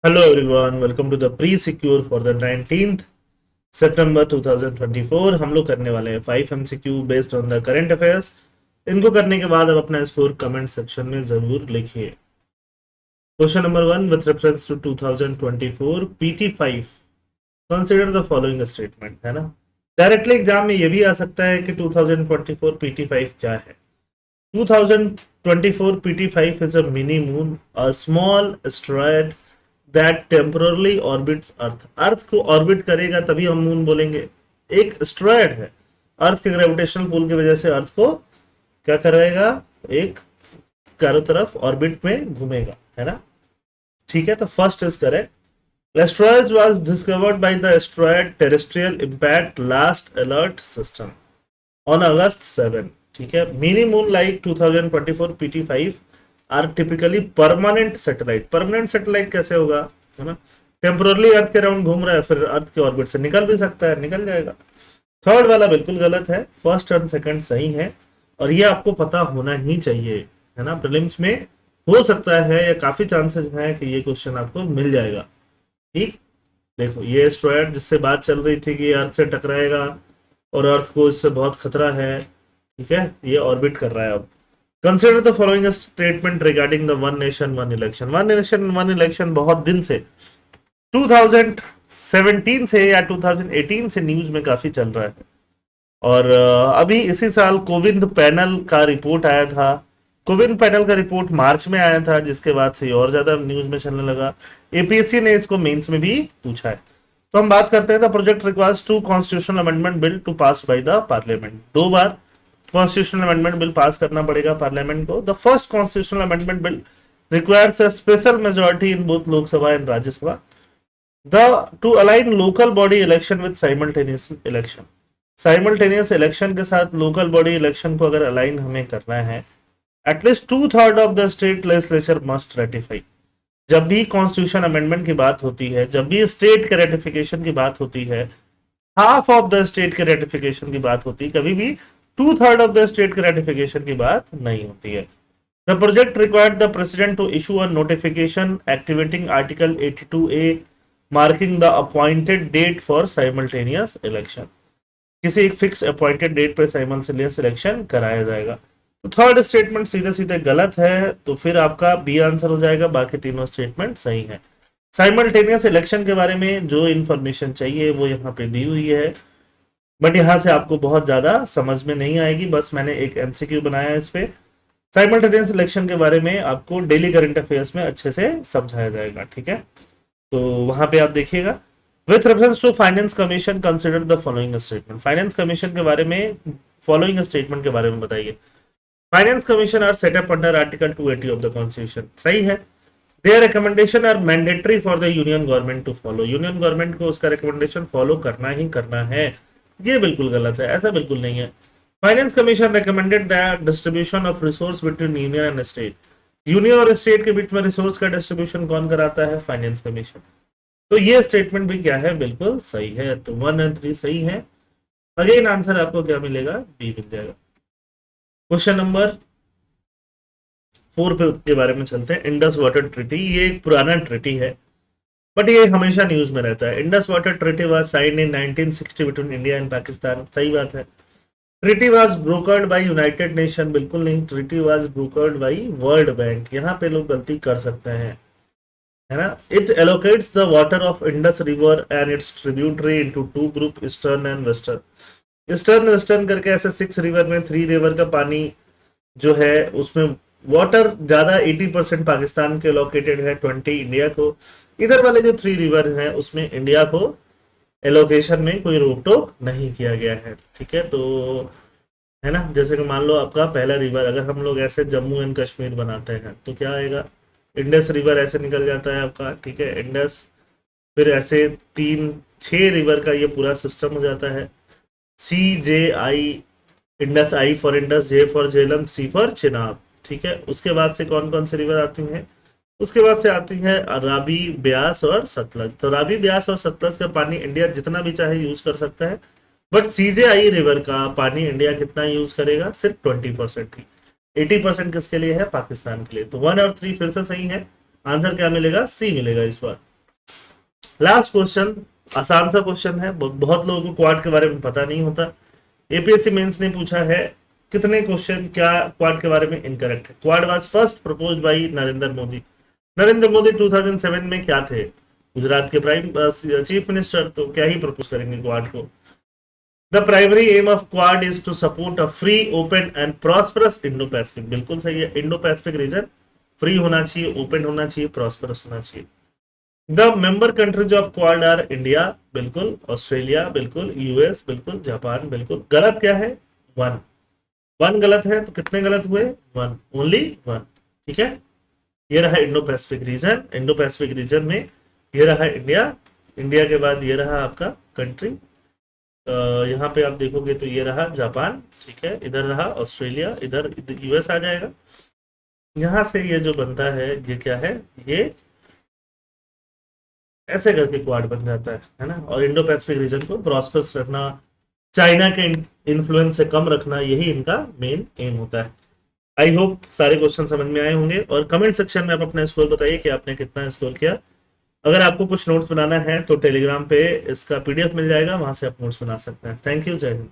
Hello everyone, welcome to the pre-secure for the 19th September 2024। हम लोग करने वाले हैं 5 MCQ based on the current affairs. इनको करने के बाद आप अपना स्कोर कमेंट सेक्शन में जरूर लिखिए। Question number 1, with reference to 2024 PT5 consider the following statement, है ना। डायरेक्टली एग्जाम में ये भी आ सकता है कि 2024 PT5 क्या है। 2024 PT5 is a mini moon, a small asteroid that temporarily orbits अर्थ। अर्थ को ऑर्बिट करेगा तभी हम मून बोलेंगे। एक एस्ट्रॉयड है, अर्थ के ग्रेविटेशनल पुल की वजह से अर्थ को क्या करेगा, एक चारों तरफ ऑर्बिट में घूमेगा, है ना। ठीक है, तो first is correct. Asteroid was discovered by the Asteroid Terrestrial Impact Last Alert System on August 7। ठीक है, mini moon like 2024 PT5 are typically permanent satellite. Permanent satellite कैसे होगा, है ना। टेम्पोरली अर्थ के राउंड घूम रहा है, फिर अर्थ के ऑर्बिट से निकल भी सकता है, निकल जाएगा। थर्ड वाला बिल्कुल गलत है, फर्स्ट और सेकंड सही है, और ये आपको पता होना ही चाहिए, है ना। प्रीलिम्स में हो सकता है या काफी चांसेस हैं कि ये क्वेश्चन आपको मिल जाएगा। ठीक, देखो ये एस्ट्रॉयड जिससे बात चल रही थी कि अर्थ से टकराएगा और अर्थ को इससे बहुत खतरा है, ठीक है, ये ऑर्बिट कर रहा है अब। Consider the following statement regarding the one nation one election. One nation one election बहुत दिन से 2017 से या 2018 से न्यूज में काफी चल रहा है, और अभी इसी साल कोविंद पैनल का रिपोर्ट आया था। कोविंद पैनल का रिपोर्ट मार्च में आया था, जिसके बाद से और ज्यादा न्यूज में चलने लगा। एपीएससी ने इसको मेंस में भी पूछा है। तो हम बात करते हैं, the project requires to constitutional amendment bill to pass by the parliament. दो बार कॉन्स्टिट्यूशनल अमेंडमेंट बिल पास करना पड़ेगा पार्लियामेंट को। The first constitutional amendment bill requires a special majority in both Lok Sabha and Rajya Sabha the to align local body election with simultaneous election. Simultaneous election के साथ local body election को अगर align हमें करना है, at least 2/3 of the state legislature must ratify. जब भी constitution amendment की बात होती है, जब भी स्टेट के रेटिफिकेशन की बात होती है, हाफ ऑफ द स्टेट के रेटिफिकेशन की बात होती है, कभी भी 2/3 ऑफ द स्टेट के रेटिफिकेशन की बात नहीं होती है। The project required the president to issue a notification activating article 82A marking the appointed date for simultaneous election. किसी एक फिक्स अपॉइंटेड डेट पर साइमल्टेनियस इलेक्शन कराया जाएगा। तो थर्ड स्टेटमेंट सीधे सीधे गलत है, तो फिर आपका बी आंसर हो जाएगा, बाकी तीनों स्टेटमेंट सही है। साइमल्टेनियस इलेक्शन के बारे में जो इन्फॉर्मेशन चाहिए वो यहाँ पे दी हुई है, बट यहाँ से आपको बहुत ज्यादा समझ में नहीं आएगी, बस मैंने एक एमसीक्यू बनाया है इस पे। साइमल्टेनियस इलेक्शन के बारे में आपको डेली करंट अफेयर्स में अच्छे से समझाया जाएगा, ठीक है। तो वहां पे आप देखिएगा। With reference to finance commission consider the following statement. Finance commission के बारे में फॉलोइंग स्टेटमेंट के बारे में बताइए। Finance commission are set up under article 280 of the constitution. सही है। Their recommendation are mandatory for the union government to follow. Union government को उसका रिकमेंडेशन फॉलो करना ही करना है। ये बिल्कुल गलत है, ऐसा बिल्कुल नहीं है। Finance commission recommended the distribution of resource between union and state. Union और स्टेट के बीच में रिसोर्स का डिस्ट्रीब्यूशन कौन कराता है, फाइनेंस कमीशन। तो ये स्टेटमेंट भी क्या है, बिल्कुल सही है। तो 1 और 3 सही है। अगेन आंसर आपको क्या मिलेगा, बी मिल जाएगा। क्वेश्चन नंबर 4 के बारे में चलते हैं। इंडस वाटर ट्रिटी, ये एक पुराना ट्रिटी है, बट ये हमेशा न्यूज में रहता है। Indus water treaty was signed in 1960 between India and Pakistan. सही बात है। Treaty was brokered by United Nation, बिल्कुल नहीं। Treaty was brokered by World Bank. यहाँ पे लोग गलती कर सकते हैं, है ना। It allocates the water of Indus river and its tributary into two group, eastern and western. Eastern western करके ऐसे 6 रिवर में 3 रिवर का पानी जो है उसमें वाटर ज्यादा 80% पाकिस्तान के लोकेटेड है, 20 इंडिया को। इधर वाले जो 3 रिवर हैं उसमें इंडिया को एलोकेशन में कोई रोक टोक नहीं किया गया है, ठीक है। तो है ना, जैसे कि मान लो आपका पहला रिवर, अगर हम लोग ऐसे जम्मू एंड कश्मीर बनाते हैं तो क्या आएगा, इंडस रिवर ऐसे निकल जाता है आपका, ठीक है, इंडस। फिर ऐसे 3 6 रिवर का ये पूरा सिस्टम हो जाता है। CJI, Indus, I for Indus, J for Jhelum, C for Chenab, ठीक है। उसके बाद से कौन कौन से रिवर आती हैं, उसके बाद से आती है राबी, ब्यास और सतलज। तो राबी, ब्यास और सतलज का पानी इंडिया जितना भी चाहे यूज कर सकता है, बट CJI रिवर का पानी इंडिया कितना यूज करेगा, सिर्फ 20% ही। 80% किसके लिए है, पाकिस्तान के लिए। तो 1 और 3 फिर से सही है। आंसर क्या मिलेगा, सी मिलेगा इस बार। लास्ट क्वेश्चन, आसान सा क्वेश्चन है, बहुत लोगों को क्वाड के बारे में पता नहीं होता। एपीएससी मेंस ने पूछा है कितने क्वेश्चन क्या क्वाड के बारे में इनकरेक्ट है। Quad was first proposed by Narendra Modi. Narendra Modi 2007 में क्या थे, गुजरात के प्राइम चीफ मिनिस्टर, तो क्या ही प्रपोज करेंगे क्वाड को। The primary aim of Quad is to support a free open and prosperous Indo Pacific. बिल्कुल सही है, इंडो पैसिफिक रीजन फ्री होना चाहिए, ओपन होना चाहिए, प्रॉस्परस होना चाहिए। The member countries of quad R India, बिल्कुल, ऑस्ट्रेलिया बिल्कुल, यूएस बिल्कुल, जापान बिल्कुल। गलत क्या है, वन, वन गलत है, तो कितने गलत हुए, वन, ओनली वन, ठीक है। ये रहा Indo Pacific region, Indo Pacific region में ये रहा इंडिया, इंडिया के बाद ये रहा आपका कंट्री, यहाँ पे आप देखोगे तो ये रहा जापान, ठीक है, इधर रहा ऑस्ट्रेलिया, इधर यूएस आ जाएगा। यहाँ से ये जो बनता है ये क्या है, ये ऐसे करके क्वाड बन जाता है ना। और इंडो पैसिफिक रीजन को प्रॉस्पर्स रखना, चाइना के इन्फ्लुएंस से कम रखना, यही इनका मेन एम होता है। आई होप सारे क्वेश्चन समझ में आए होंगे, और कमेंट सेक्शन में आप अपना स्कोर बताइए कि आपने कितना स्कोर किया। अगर आपको कुछ नोट्स बनाना है तो टेलीग्राम पे इसका पीडीएफ मिल जाएगा, वहां से आप नोट्स बना सकते हैं। थैंक यू, जय हिंद।